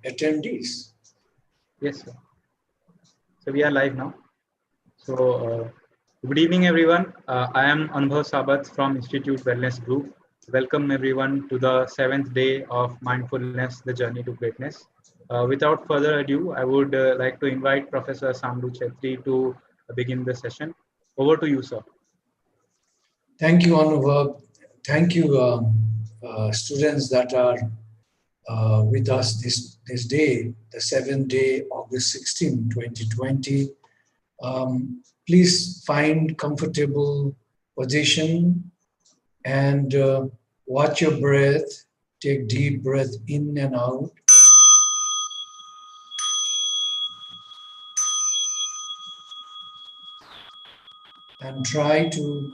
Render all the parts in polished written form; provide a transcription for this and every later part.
attendees. Yes, sir. So we are live now. So good evening, everyone. I am Anubhav Sabath from Institute Wellness Group. Welcome everyone to the 7th day of Mindfulness, the Journey to Greatness. Without further ado, I would like to invite Professor Saamdu Chetri to begin the session. Over to you, sir. Thank you, Anubhav. Thank you, students that are with us this day, the 7th day, August 16, 2020. Please find comfortable position and watch your breath. Take deep breath in and out. And try to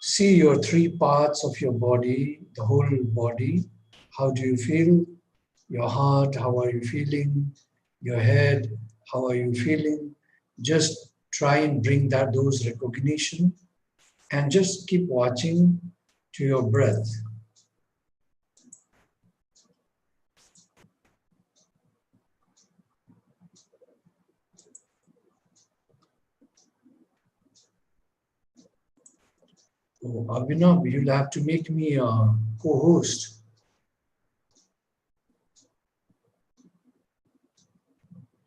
see your three parts of your body, the whole body. How do you feel? Your heart, how are you feeling? Your head, how are you feeling? Just try and bring those recognition and just keep watching to your breath. Oh, Abhinav, you'll have to make me a co-host.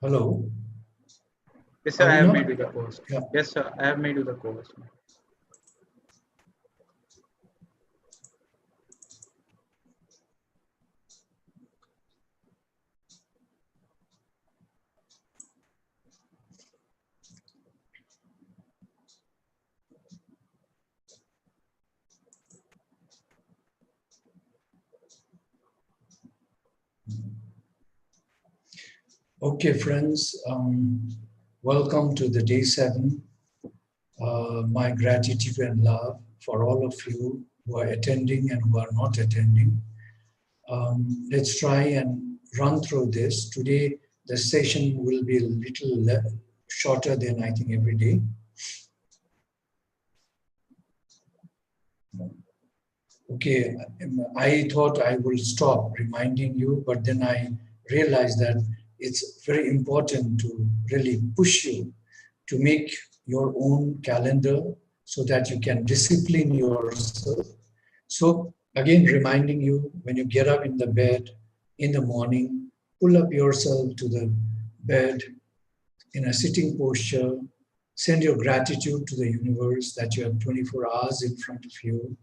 Hello? Yes, sir, I have made you the co-host. Yeah. Yes, sir, I have made you the co-host. Okay, friends, welcome to the day 7. My gratitude and love for all of you who are attending and who are not attending. Let's try and run through this. Today, the session will be a little shorter than I think every day. Okay, I thought I will stop reminding you, but then I realized that it's very important to really push you to make your own calendar so that you can discipline yourself. So again, reminding you, when you get up in the bed in the morning, pull up yourself to the bed in a sitting posture, send your gratitude to the universe that you have 24 hours in front of you.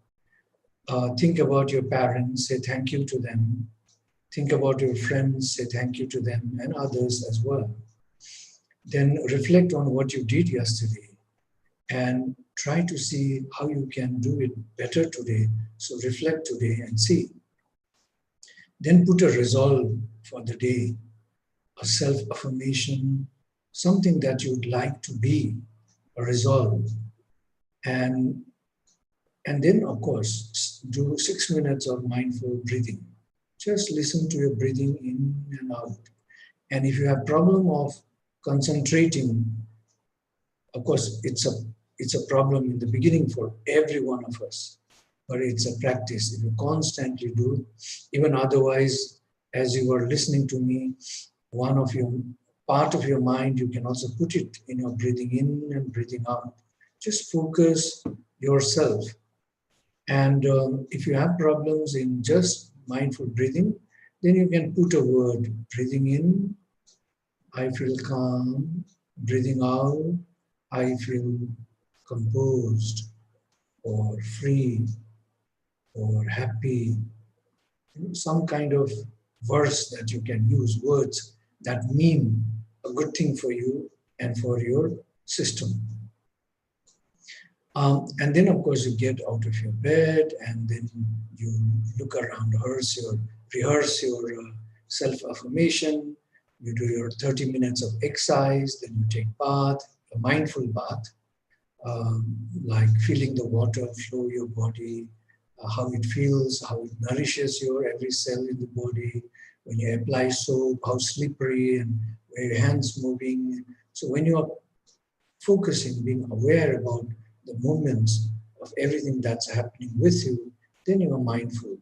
Think about your parents, say thank you to them. Think about your friends, say thank you to them and others as well. Then reflect on what you did yesterday and try to see how you can do it better today. So reflect today and see. Then put a resolve for the day, a self-affirmation, something that you'd like to be, a resolve. And then, of course, do 6 minutes of mindful breathing. Just listen to your breathing in and out. And if you have problem of concentrating, of course, it's a problem in the beginning for every one of us, but it's a practice. If you constantly do, even otherwise, as you are listening to me, part of your mind, you can also put it in your breathing in and breathing out. Just focus yourself. And if you have problems in just mindful breathing, then you can put a word, breathing in, I feel calm, breathing out, I feel composed or free or happy. Some kind of verse that you can use, words that mean a good thing for you and for your system. And then, of course, you get out of your bed and then you look around, rehearse your self-affirmation. You do your 30 minutes of exercise, then you take bath, a mindful bath, like feeling the water flow your body, how it feels, how it nourishes your every cell in the body. When you apply soap, how slippery and where your hands moving. So when you are focusing, being aware about the movements of everything that's happening with you, then you are mindful.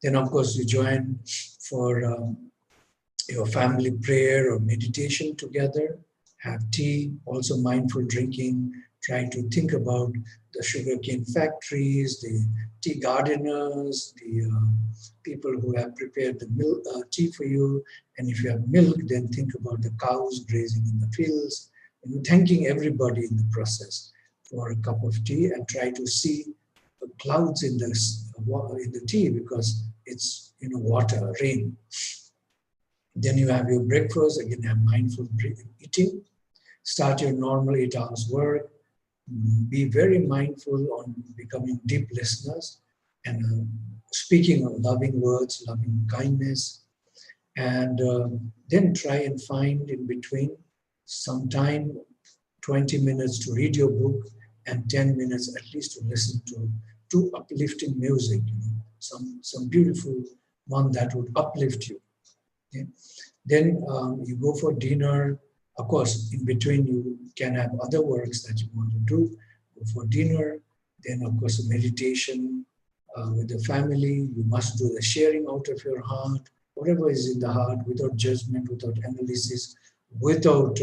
Then, of course, you join for your family prayer or meditation together, have tea, also mindful drinking, try to think about the sugarcane factories, the tea gardeners, the people who have prepared the milk, tea for you, and if you have milk, then think about the cows grazing in the fields, thanking everybody in the process for a cup of tea, and try to see the clouds in the tea because it's water, rain. Then you have your breakfast, again have mindful eating. Start your normal 8 hours work. Be very mindful on becoming deep listeners and speaking of loving words, loving kindness. And then try and find in between some time, 20 minutes to read your book and 10 minutes at least to listen to uplifting music, some beautiful one that would uplift you. Okay? Then you go for dinner. Of course, in between you can have other works that you want to do. Go for dinner. Then, of course, meditation with the family. You must do the sharing out of your heart, whatever is in the heart, without judgment, without analysis, without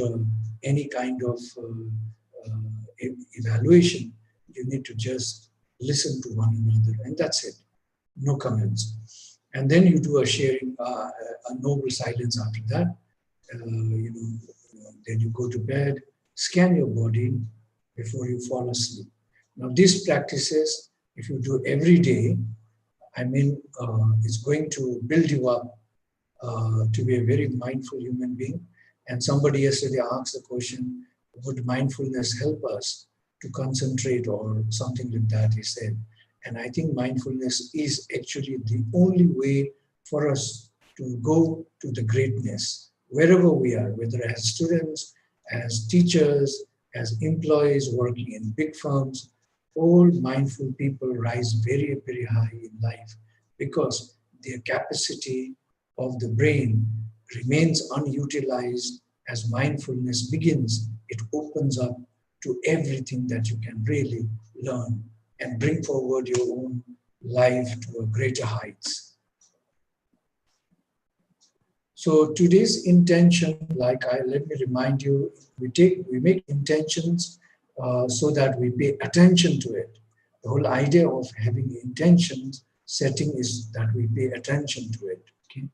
any kind of evaluation. You need to just listen to one another, and that's it. No comments. And then you do a sharing, a noble silence after that. Then you go to bed, scan your body before you fall asleep. Now, these practices, if you do every day, it's going to build you up to be a very mindful human being. And somebody yesterday asked the question, would mindfulness help us to concentrate or something like that, he said. And I think mindfulness is actually the only way for us to go to the greatness, wherever we are, whether as students, as teachers, as employees working in big firms. All mindful people rise very, very high in life because their capacity of the brain remains unutilized. As mindfulness begins, it opens up to everything that you can really learn and bring forward your own life to a greater heights. So today's intention, let me remind you, we make intentions so that we pay attention to it. The whole idea of having intentions setting is that we pay attention to it. Okay?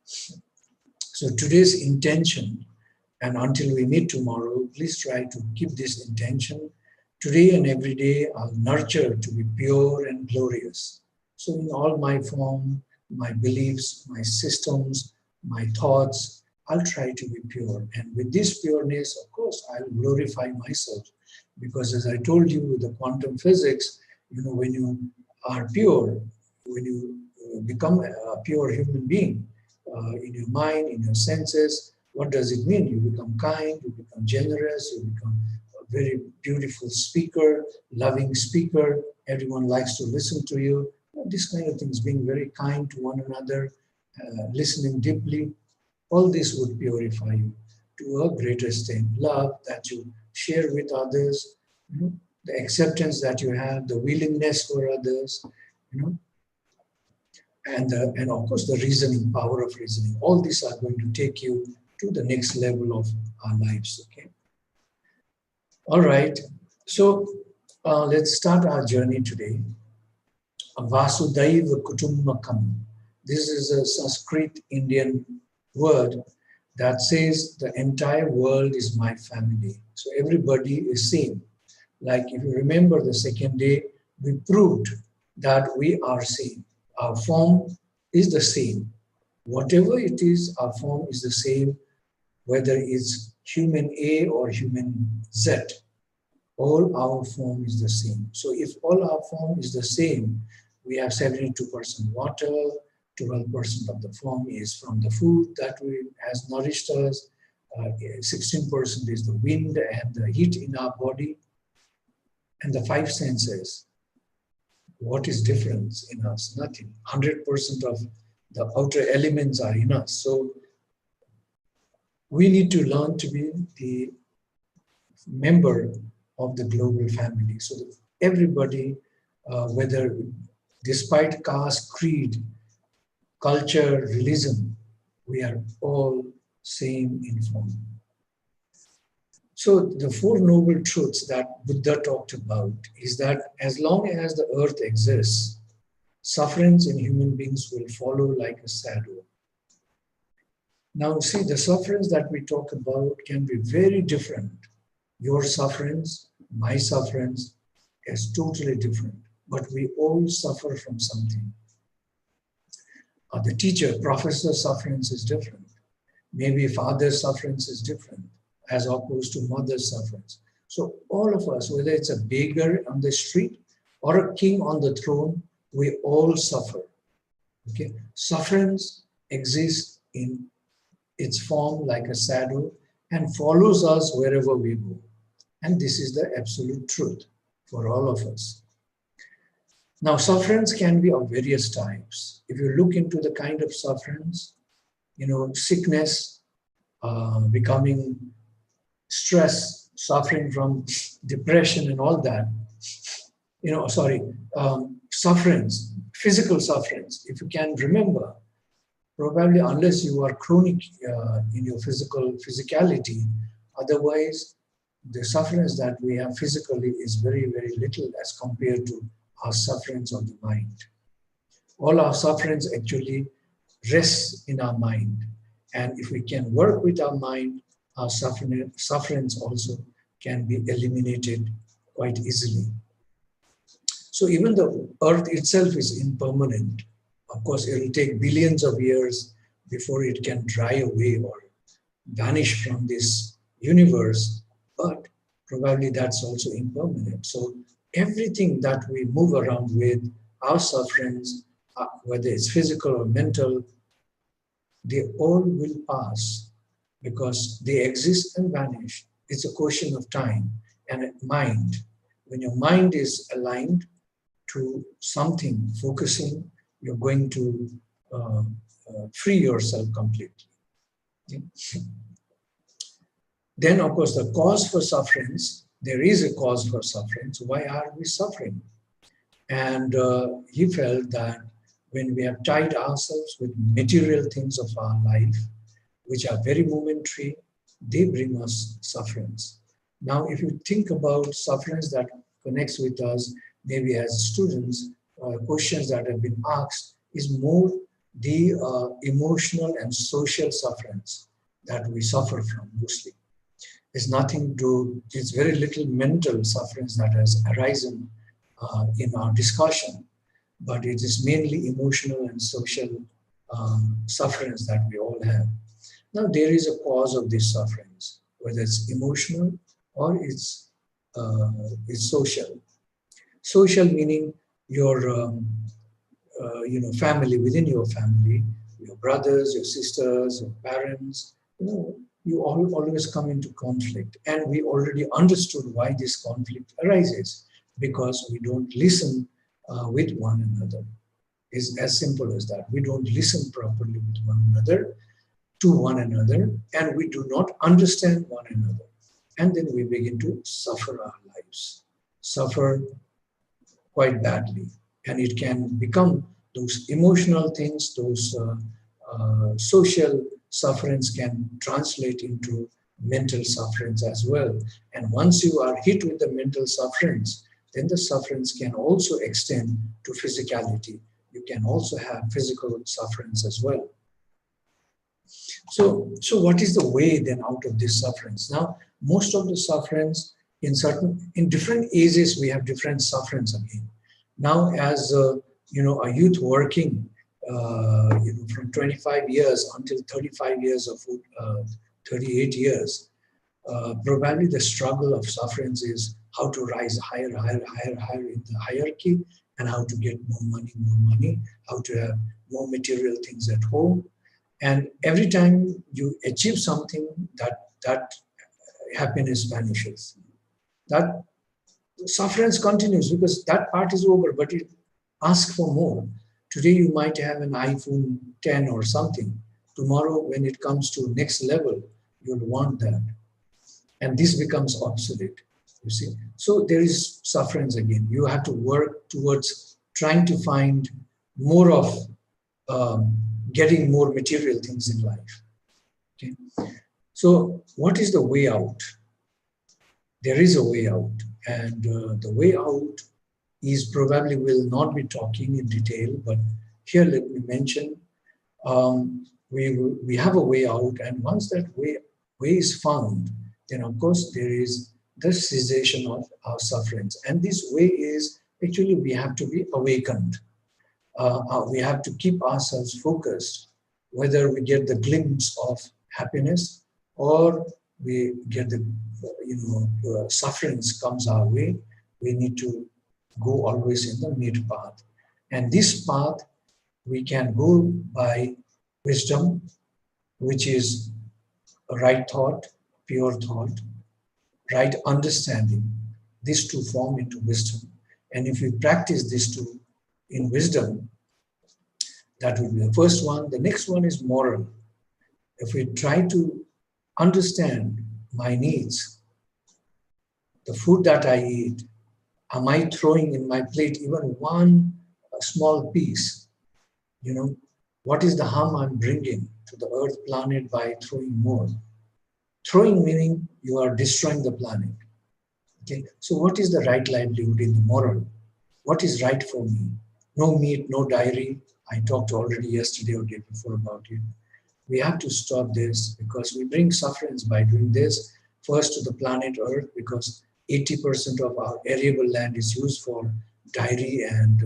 So today's intention, and until we meet tomorrow, please try to keep this intention. Today and every day, I'll nurture to be pure and glorious. So in all my form, my beliefs, my systems, my thoughts, I'll try to be pure. And with this pureness, of course, I'll glorify myself. Because as I told you with the quantum physics, when you are pure, when you become a pure human being, in your mind, in your senses, what does it mean? You become kind, you become generous, you become a very beautiful speaker, loving speaker. Everyone likes to listen to you. This kind of things, being very kind to one another, listening deeply, all this would purify you to a greater extent. Love that you share with others, the acceptance that you have, the willingness for others, and of course the reasoning, power of reasoning. All these are going to take you to the next level of our lives. Okay. All right. So let's start our journey today. Vasudhaiva Kutumbakam. This is a Sanskrit Indian word that says the entire world is my family. So everybody is same. Like if you remember the second day, we proved that we are same. Our form is the same. Whatever it is, our form is the same, whether it's human A or human Z. All our form is the same. So if all our form is the same, we have 72% water, 12% of the form is from the food that has nourished us, 16% is the wind and the heat in our body, and the 5 senses. What is difference in us? Nothing. 100% of the outer elements are in us. So we need to learn to be the member of the global family. So that everybody, whether despite caste, creed, culture, religion, we are all same in form. So the four noble truths that Buddha talked about is that as long as the earth exists, sufferings in human beings will follow like a shadow. Now see, the sufferings that we talk about can be very different. Your sufferings, my sufferings is totally different, but we all suffer from something. The teacher, professor sufferings is different. Maybe father's sufferings is different as opposed to mother's sufferings. So all of us, whether it's a beggar on the street or a king on the throne, we all suffer. Okay, sufferings exist in its form like a shadow and follows us wherever we go. And this is the absolute truth for all of us. Now, sufferings can be of various types. If you look into the kind of sufferings, sickness, becoming stress, suffering from depression and all that, sufferings, physical sufferings, if you can remember, probably unless you are chronic in your physicality, otherwise the sufferings that we have physically is very, very little as compared to our sufferings of the mind. All our sufferings actually rest in our mind. And if we can work with our mind, our sufferings also can be eliminated quite easily. So even the earth itself is impermanent. Of course, it will take billions of years before it can dry away or vanish from this universe, but probably that's also impermanent. So everything that we move around with, our sufferings, whether it's physical or mental, they all will pass because they exist and vanish. It's a question of time and mind. When your mind is aligned to something, focusing, you're going to free yourself completely. Okay? Then, of course, the cause for sufferings, there is a cause for suffering. So why are we suffering? And he felt that when we have tied ourselves with material things of our life, which are very momentary, they bring us sufferings. Now, if you think about sufferings that connects with us, maybe as students, questions that have been asked is more the emotional and social sufferings that we suffer from mostly. It's nothing to, it's very little mental sufferings that has arisen in our discussion, but it is mainly emotional and social sufferings that we all have. Now, there is a cause of these sufferings, whether it's emotional or it's social. Social meaning your family, within your family, your brothers, your sisters, your parents, you always come into conflict. And we already understood why this conflict arises, because we don't listen with one another. It's as simple as that. We don't listen properly with one another, to one another, and we do not understand one another. And then we begin to suffer our lives, suffer quite badly. And it can become those emotional things, those social sufferings can translate into mental sufferings as well. And once you are hit with the mental sufferings, then the sufferings can also extend to physicality. You can also have physical sufferings as well. So what is the way then out of these sufferings? Now, most of the sufferings in different ages, we have different sufferings again. Now, as a youth working, from 25 years until 35 years of 38 years, probably the struggle of sufferings is how to rise higher in the hierarchy, and how to get more money, how to have more material things at home. And every time you achieve something, that happiness vanishes. That sufferance continues because that part is over, but it asks for more. Today you might have an iPhone 10 or something. Tomorrow, when it comes to next level, you'll want that. And this becomes obsolete, you see. So there is sufferance again. You have to work towards trying to find more of getting more material things in life. Okay. So what is the way out? There is a way out, and the way out is probably will not be talking in detail, but here let me mention we have a way out, and once that way is found, then of course there is the cessation of our sufferings, and this way is actually we have to be awakened. We have to keep ourselves focused, whether we get the glimpse of happiness or we get the sufferings comes our way. We need to go always in the mid path, and this path we can go by wisdom, which is a right thought, pure thought, right understanding. These two form into wisdom, and if we practice these two in wisdom, that would be the first one. The next one is moral. If we try to understand my needs, the food that I eat, am I throwing in my plate even one small piece? You know, what is the harm I'm bringing to the earth planet by throwing more? Throwing meaning you are destroying the planet. Okay, so what is the right livelihood in the moral? What is right for me? No meat, no dairy. I talked already yesterday or day before about it. We have to stop this because we bring sufferings by doing this. First to the planet Earth, because 80% of our arable land is used for dairy and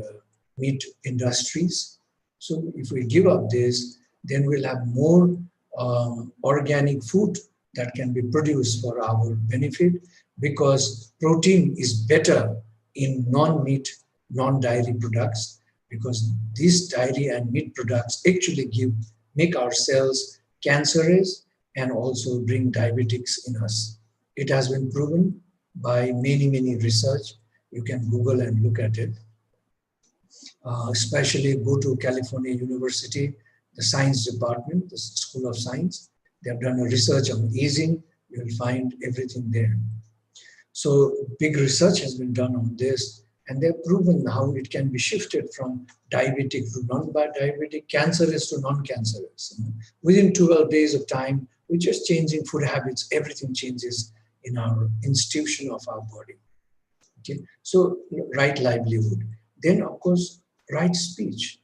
meat industries. So if we give up this, then we'll have more organic food that can be produced for our benefit, because protein is better in non-meat, non-dairy products, because these dairy and meat products actually make our cells cancerous and also bring diabetics in us. It has been proven by many research. You can Google and look at it. Especially go to California University, the science department, the School of Science. They have done a research on aging. You'll find everything there. So big research has been done on this, and they've proven how it can be shifted from diabetic to non-diabetic, cancerous to non-cancerous. Within 12 days of time, we're just changing food habits, everything changes in our institution of our body. Okay, so right livelihood. Then, of course, right speech.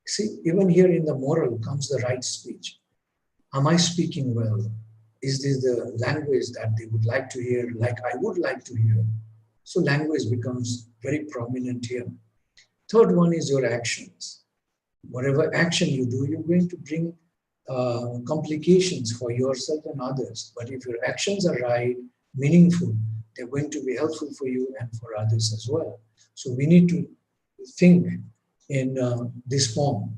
See, even here in the moral comes the right speech. Am I speaking well? Is this the language that they would like to hear, like I would like to hear? So language becomes very prominent here. Third one is your actions. Whatever action you do, you're going to bring complications for yourself and others. But if your actions are right, meaningful, they're going to be helpful for you and for others as well. So we need to think in this form.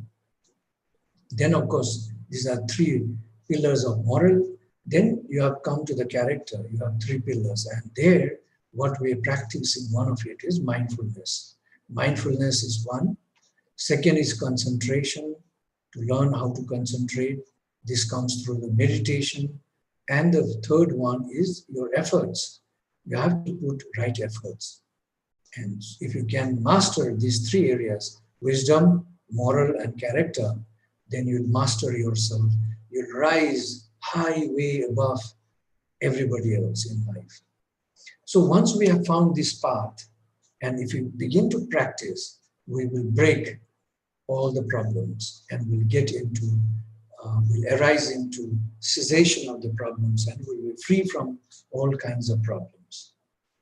Then, of course, these are three pillars of moral. Then you have come to the character. You have three pillars. And there, what we are practicing, one of it is mindfulness. Mindfulness is one. Second is concentration, to learn how to concentrate. This comes through the meditation. And the third one is your efforts. You have to put right efforts. And if you can master these three areas, wisdom, moral, and character, then you'll master yourself. You'll rise high, way above everybody else in life. So once we have found this path, and if we begin to practice, we will break all the problems and we'll get into, we'll arise into cessation of the problems and we'll be free from all kinds of problems.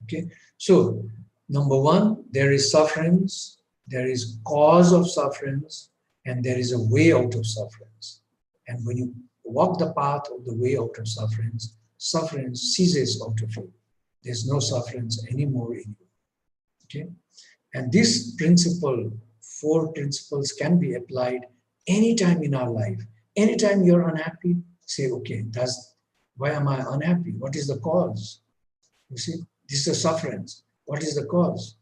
Okay, so number one, there is sufferings, there is cause of sufferings, and there is a way out of sufferings. And when you walk the path of the way out of sufferings, suffering ceases out of you. There's no sufferings anymore in you. Okay? And this principle, four principles can be applied anytime in our life. Anytime you're unhappy, say, okay, why am I unhappy? What is the cause? You see, this is a sufferance. What is the cause?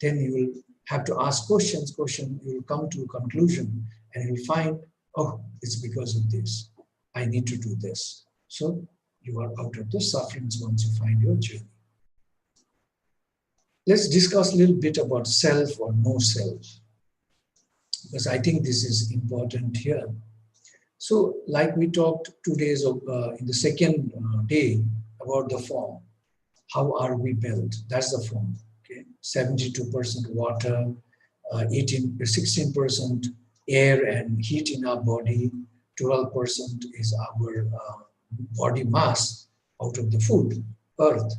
Then you will have to ask questions. You will come to a conclusion and you'll find, oh, it's because of this. I need to do this. So you are out of the sufferings once you find your journey. Let's discuss a little bit about self or no self, because I think this is important here. So, like we talked 2 days in the second day about the form. How are we built? That's the form. Okay, 72% water, 16% air and heat in our body, 12% is our body mass out of the food, earth.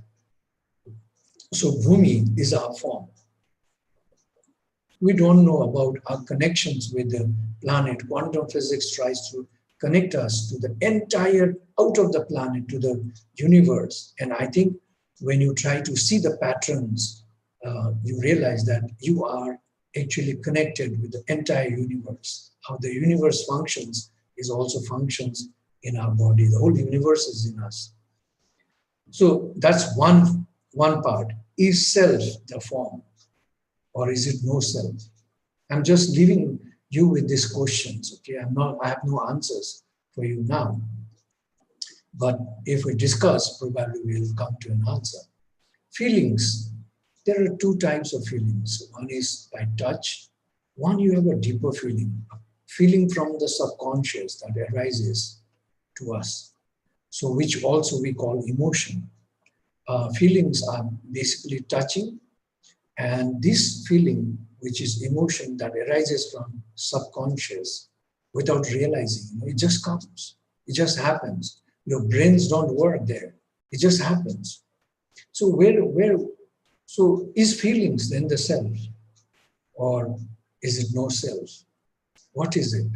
So Bhumi is our form. We don't know about our connections with the planet. Quantum physics tries to connect us to the entire, out of the planet, to the universe. And I think when you try to see the patterns, you realize that you are actually connected with the entire universe. How the universe functions is also functions in our body. The whole universe is in us. So that's one part. Is self the form, or is it no self? I'm just leaving you with these questions. Okay, I have no answers for you now. But if we discuss, probably we'll come to an answer. Feelings. There are two types of feelings. One is by touch. One, you have a deeper feeling, a feeling from the subconscious that arises to us. So which also we call emotion. Feelings are basically touching, and this feeling, which is emotion that arises from subconscious without realizing, it just comes. It just happens. Your brains don't work there. It just happens. So so is feelings then the self, or is it no self? What is it?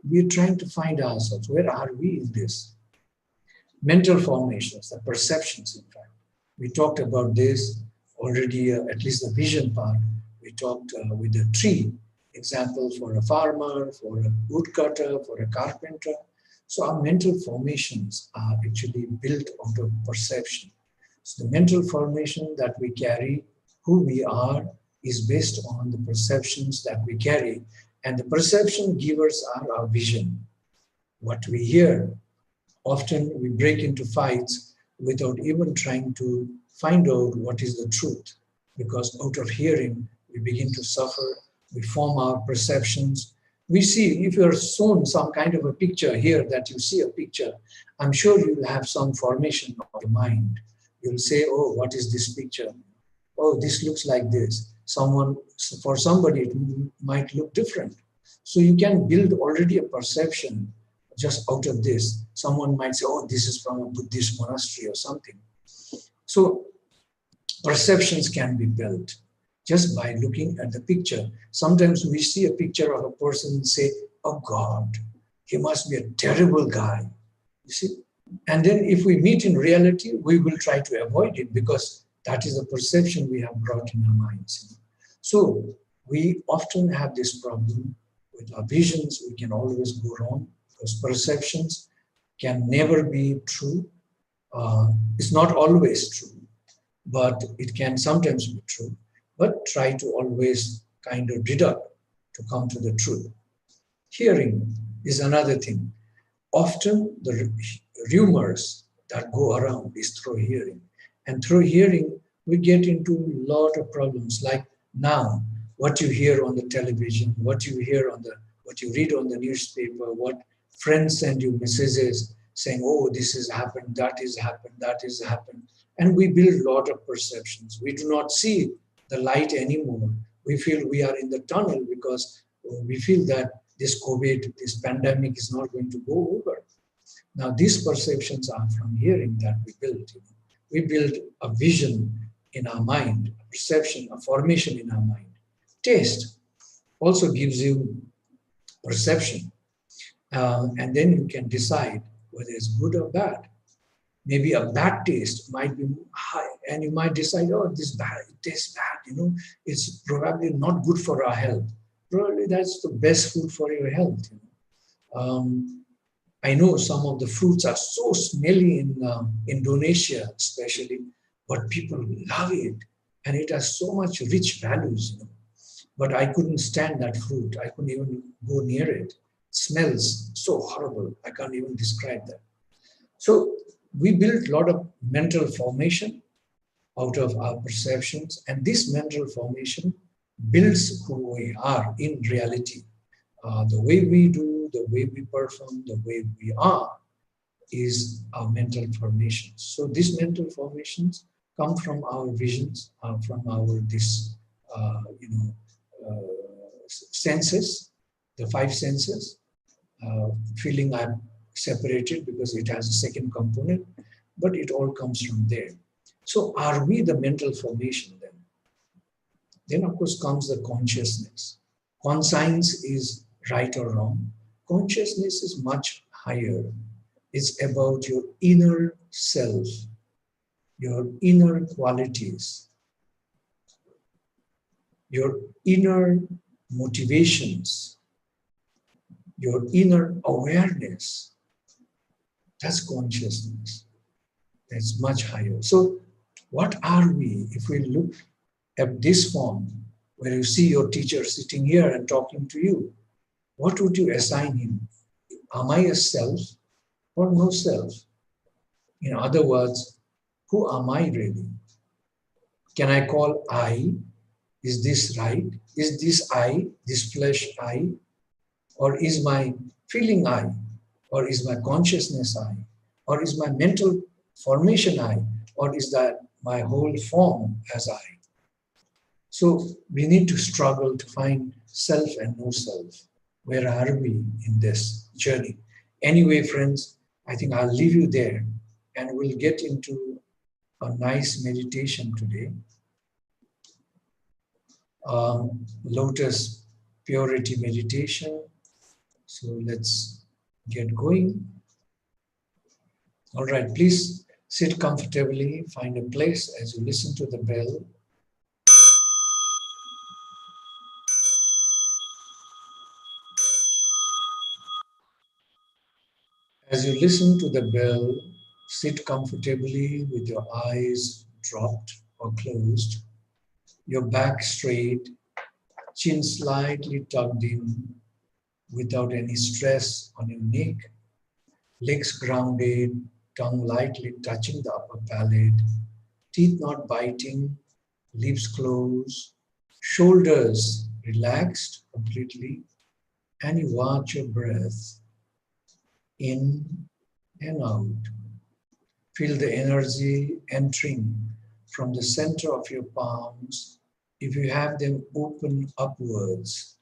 We're trying to find ourselves. Where are we in this? Mental formations, the perceptions, in fact. We talked about this already, at least the vision part. We talked with the tree example for a farmer, for a woodcutter, for a carpenter. So our mental formations are actually built out of perception. So the mental formation that we carry, who we are, is based on the perceptions that we carry. And the perception givers are our vision. What we hear, often we break into fights without even trying to find out what is the truth. Because out of hearing, we begin to suffer, we form our perceptions. We see, if you're shown some kind of a picture here, that you see a picture, I'm sure you'll have some formation of your mind. You'll say, oh, what is this picture? Oh, this looks like this. For somebody, it might look different. So you can build already a perception just out of this. Someone might say, oh, this is from a Buddhist monastery or something. So perceptions can be built just by looking at the picture. Sometimes we see a picture of a person and say, oh God, he must be a terrible guy. You see? And then if we meet in reality, we will try to avoid it because that is the perception we have brought in our minds. So we often have this problem with our visions. We can always go wrong because perceptions can never be true. It's not always true, but it can sometimes be true. But try to always kind of deduct to come to the truth. Hearing is another thing. Often the rumors that go around is through hearing. And through hearing, we get into a lot of problems. Like now, what you hear on the television, what you read on the newspaper, what friends send you messages saying, oh, this has happened, that has happened, that has happened. And we build a lot of perceptions. We do not see the light anymore. We feel we are in the tunnel because we feel that this COVID, this pandemic is not going to go over. Now, these perceptions are from hearing that we build. We build a vision in our mind, a perception, a formation in our mind. Taste also gives you perception. And then you can decide whether it's good or bad. Maybe a bad taste might be high, and you might decide, oh, this bad, it tastes bad, it's probably not good for our health. Probably that's the best food for your health. I know some of the fruits are so smelly in Indonesia, especially, but people love it, and it has so much rich values. But I couldn't stand that fruit. I couldn't even go near it. It smells so horrible. I can't even describe that. So we build a lot of mental formation out of our perceptions, and this mental formation builds who we are in reality. The way we do do, the way we perform, the way we are, is our mental formations. So these mental formations come from our visions, from our senses, the five senses. Feeling I'm separated because it has a second component, but it all comes from there. So are we the mental formation then? Then of course comes the consciousness. Conscience is right or wrong. Consciousness is much higher. It's about your inner self, your inner qualities, your inner motivations, your inner awareness. That's consciousness. That's much higher. So what are we if we look at this form where you see your teacher sitting here and talking to you? What would you assign him? Am I a self or no self? In other words, who am I really? Can I call I? Is this right? Is this I, this flesh I? Or is my feeling I? Or is my consciousness I? Or is my mental formation I? Or is that my whole form as I? So we need to struggle to find self and no self. Where are we in this journey? Anyway, friends, I think I'll leave you there and we'll get into a nice meditation today. Lotus purity meditation. So let's get going. All right, please sit comfortably, find a place as you listen to the bell. As you listen to the bell, sit comfortably with your eyes dropped or closed, your back straight, chin slightly tucked in without any stress on your neck, legs grounded, tongue lightly touching the upper palate, teeth not biting, lips closed, shoulders relaxed completely, and you watch your breath in and out. Feel the energy entering from the center of your palms if you have them open upwards.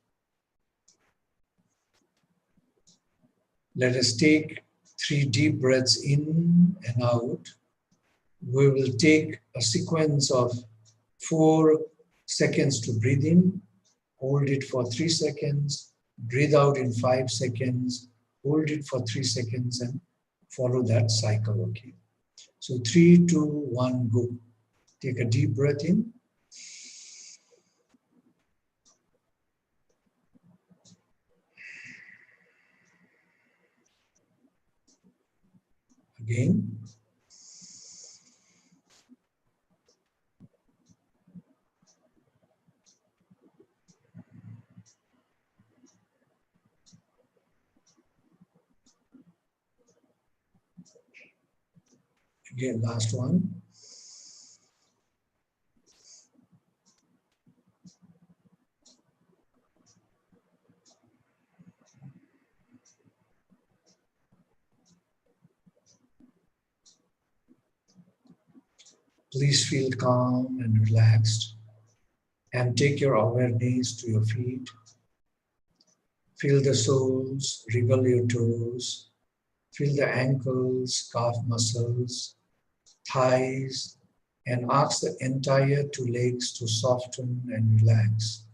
Let us take 3 deep breaths in and out. We will take a sequence of 4 seconds to breathe in, hold it for 3 seconds, breathe out in 5 seconds, hold it for 3 seconds and follow that cycle, okay? So 3, 2, 1, go. Take a deep breath in. Again. Again, last one. Please feel calm and relaxed and take your awareness to your feet. Feel the soles, wriggle your toes. Feel the ankles, calf muscles, thighs, and ask the entire 2 legs to soften and relax.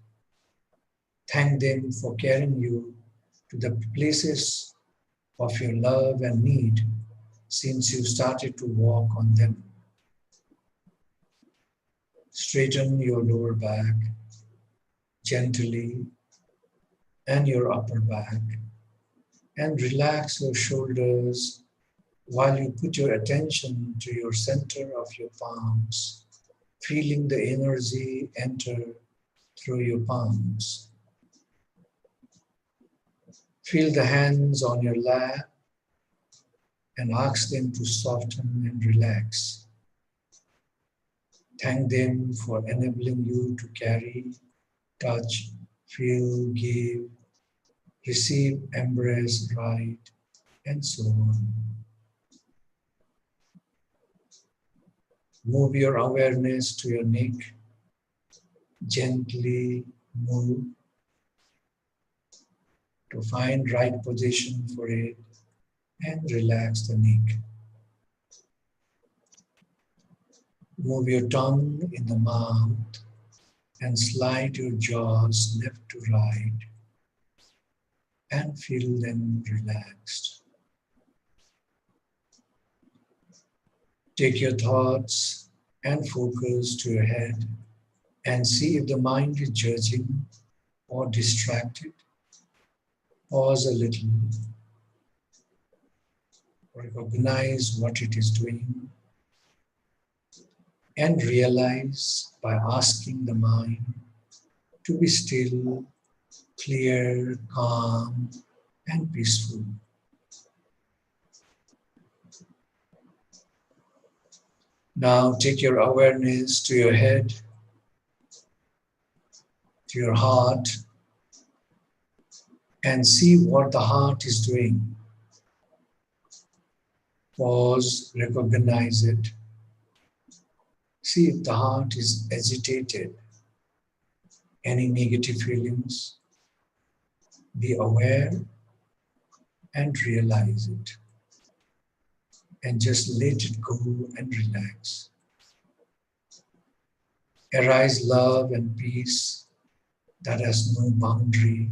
Thank them for carrying you to the places of your love and need since you started to walk on them. Straighten your lower back gently and your upper back and relax your shoulders while you put your attention to your center of your palms, feeling the energy enter through your palms. Feel the hands on your lap and ask them to soften and relax. Thank them for enabling you to carry, touch, feel, give, receive, embrace, right, and so on. Move your awareness to your neck, gently move to find right position for it and relax the neck. Move your tongue in the mouth and slide your jaws left to right and feel them relaxed. Take your thoughts and focus to your head and see if the mind is judging or distracted. Pause a little, recognize what it is doing, and realize by asking the mind to be still, clear, calm, and peaceful. Now take your awareness to your head, to your heart, and see what the heart is doing. Pause, recognize it. See if the heart is agitated. Any negative feelings, be aware and realize it. And just let it go and relax. Arise love and peace that has no boundary,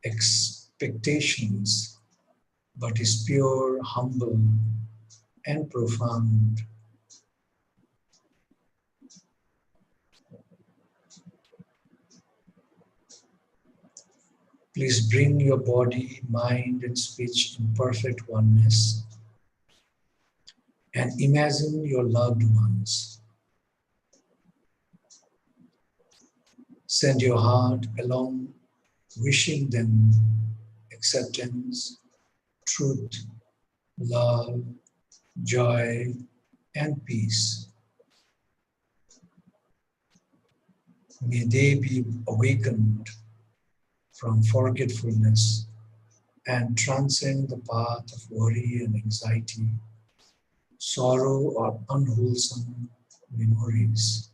expectations, but is pure, humble, and profound. Please bring your body, mind, and speech in perfect oneness and imagine your loved ones. Send your heart along, wishing them acceptance, truth, love, joy, and peace. May they be awakened from forgetfulness and transcend the path of worry and anxiety, sorrow or unwholesome memories.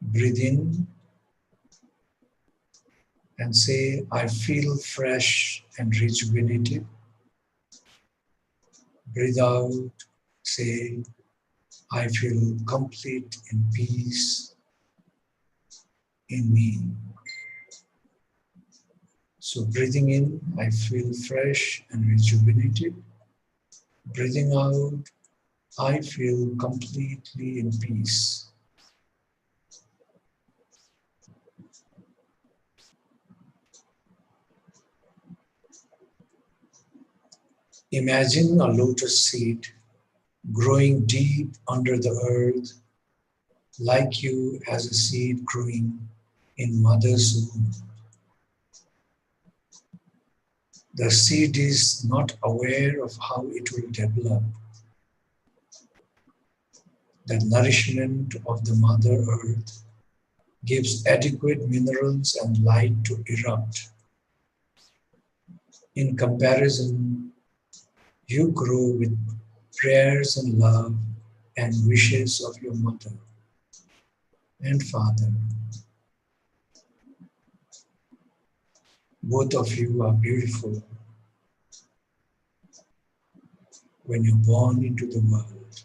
Breathe in and say, I feel fresh and rejuvenated. Breathe out, say, I feel complete in peace in me. So breathing in, I feel fresh and rejuvenated. Breathing out, I feel completely in peace. Imagine a lotus seed growing deep under the earth, like you as a seed growing in mother's womb. The seed is not aware of how it will develop. The nourishment of the Mother Earth gives adequate minerals and light to erupt. In comparison, you grow with prayers and love and wishes of your mother and father. Both of you are beautiful when you're born into the world.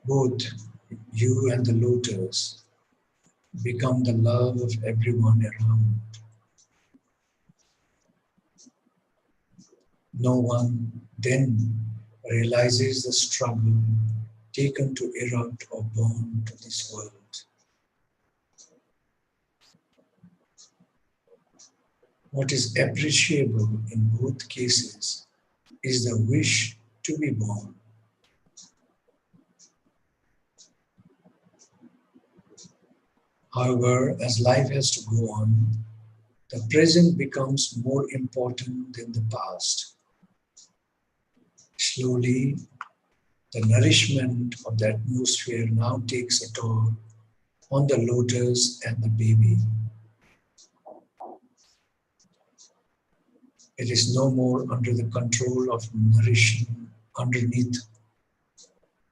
Both you and the lotus become the love of everyone around. No one then realizes the struggle taken to erupt or born to this world. What is appreciable in both cases is the wish to be born. However, as life has to go on, the present becomes more important than the past. Slowly, the nourishment of the atmosphere now takes a toll on the lotus and the baby. It is no more under the control of nourishing underneath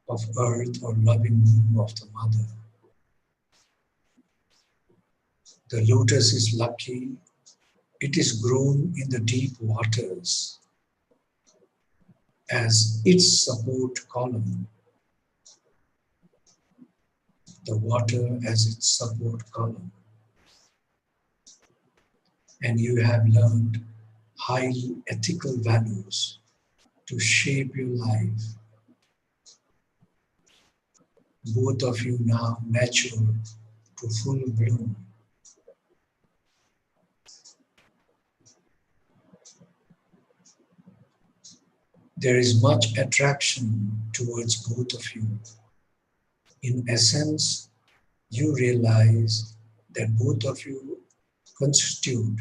of earth or loving womb of the mother. The lotus is lucky. It is grown in the deep waters as its support column. The water as its support column. And you have learned highly ethical values to shape your life. Both of you now mature to full bloom. There is much attraction towards both of you. In essence, you realize that both of you constitute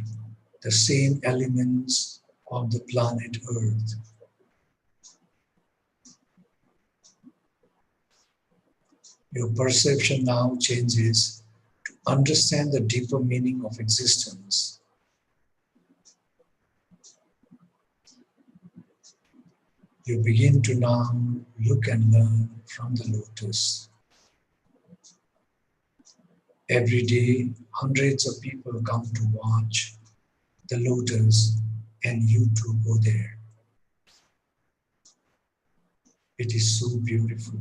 the same elements of the planet Earth. Your perception now changes to understand the deeper meaning of existence. You begin to now look and learn from the lotus. Every day, hundreds of people come to watch the lotus, and you too go there. It is so beautiful.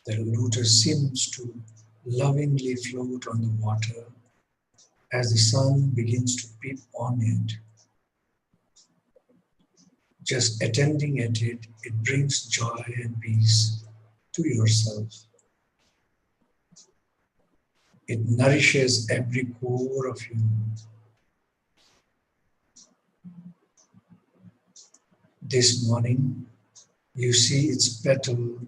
The lotus seems to lovingly float on the water as the sun begins to peep on it. Just attending at it, it brings joy and peace to yourself. It nourishes every core of you. This morning, you see its petal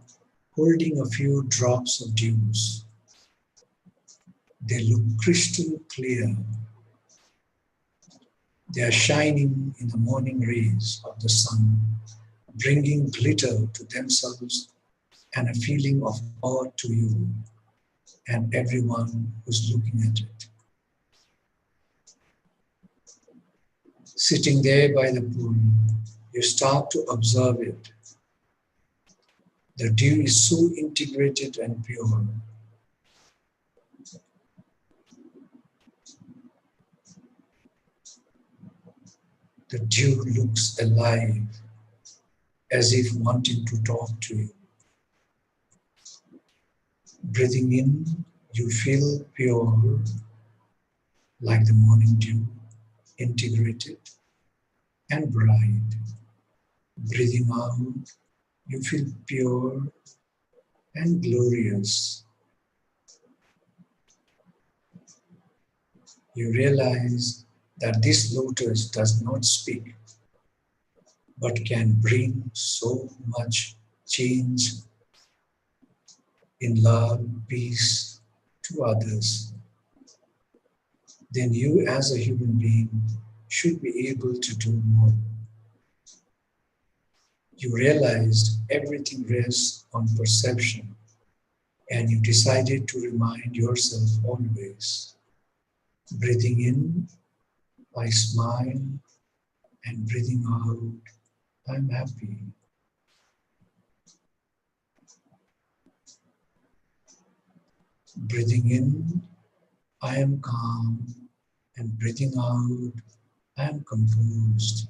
holding a few drops of dews. They look crystal clear. They are shining in the morning rays of the sun, bringing glitter to themselves and a feeling of awe to you and everyone who's looking at it. Sitting there by the pool, you start to observe it. The dew is so integrated and pure. The dew looks alive, as if wanting to talk to you. Breathing in, you feel pure, like the morning dew, integrated and bright. Breathing out, you feel pure and glorious. You realize that this lotus does not speak, but can bring so much change in love, peace to others. Then you as a human being should be able to do more. You realized everything rests on perception, and you decided to remind yourself always. Breathing in, I smile, and breathing out, I'm happy. Breathing in, I am calm, and breathing out, I am composed.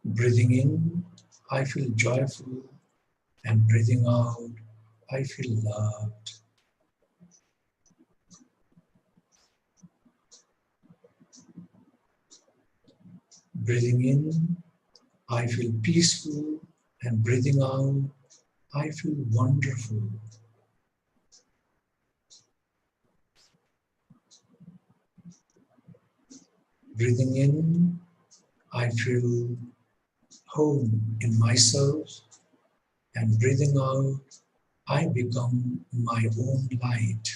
Breathing in, I feel joyful, and breathing out, I feel loved. Breathing in, I feel peaceful, and breathing out, I feel wonderful. Breathing in, I feel home in myself, and breathing out, I become my own light.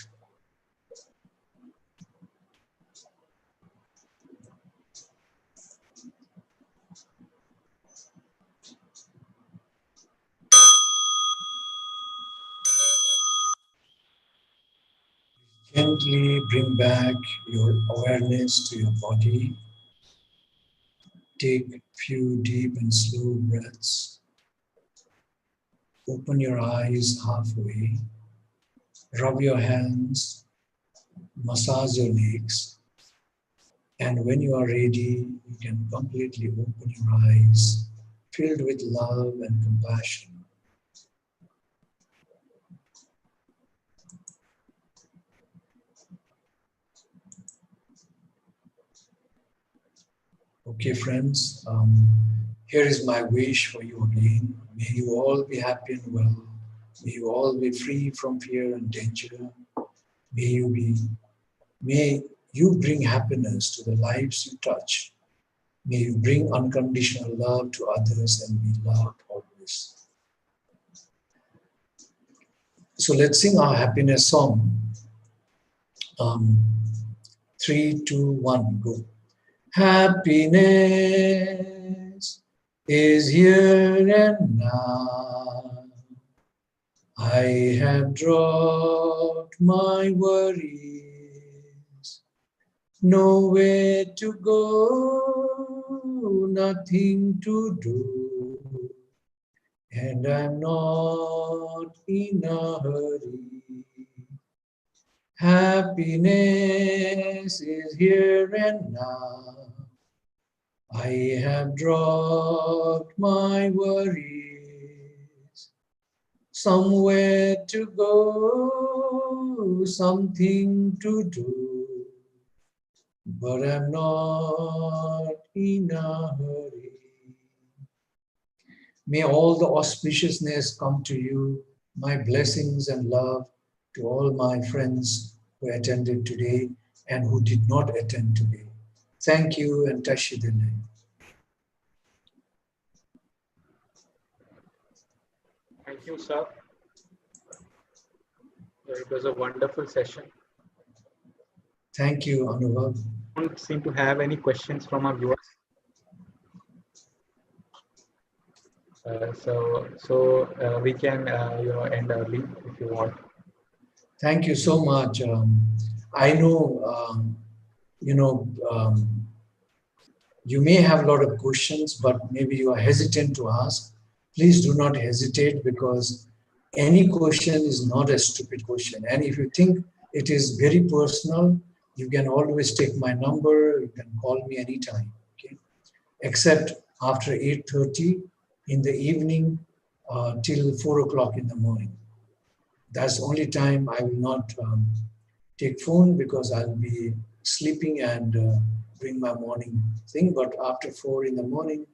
Gently bring back your awareness to your body. Take a few deep and slow breaths. Open your eyes halfway. Rub your hands. Massage your legs. And when you are ready, you can completely open your eyes, filled with love and compassion. Okay, friends, here is my wish for you again. May you all be happy and well. May you all be free from fear and danger. May you bring happiness to the lives you touch. May you bring unconditional love to others and be loved always. So let's sing our happiness song. 3, 2, 1, go. Happiness is here and now. I have dropped my worries. Nowhere to go, nothing to do. And I'm not in a hurry. Happiness is here and now. I have dropped my worries. Somewhere to go, something to do. But I'm not in a hurry. May all the auspiciousness come to you, my blessings and love to all my friends who attended today and who did not attend today. Thank you and Tashidene. Thank you, sir. It was a wonderful session. Thank you, Anubhav. Don't seem to have any questions from our viewers. So we can end early if you want. Thank you so much. I know, you may have a lot of questions, but maybe you are hesitant to ask. Please do not hesitate, because any question is not a stupid question. And if you think it is very personal, you can always take my number. You can call me anytime, okay? Except after 8:30 in the evening till 4 o'clock in the morning. That's the only time I will not take phone, because I'll be sleeping and doing my morning thing. But after 4 in the morning,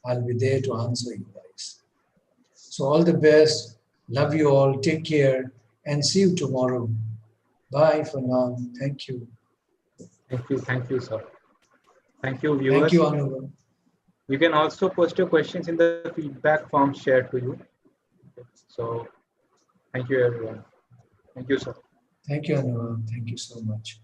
I'll be there to answer you guys. So all the best. Love you all. Take care and see you tomorrow. Bye for now. Thank you. Thank you, sir. Thank you, Thank viewers. you, Anubhav. You can also post your questions in the feedback form shared to you. So, thank you, everyone. Thank you, sir. Thank you, Anubhav. Thank you so much.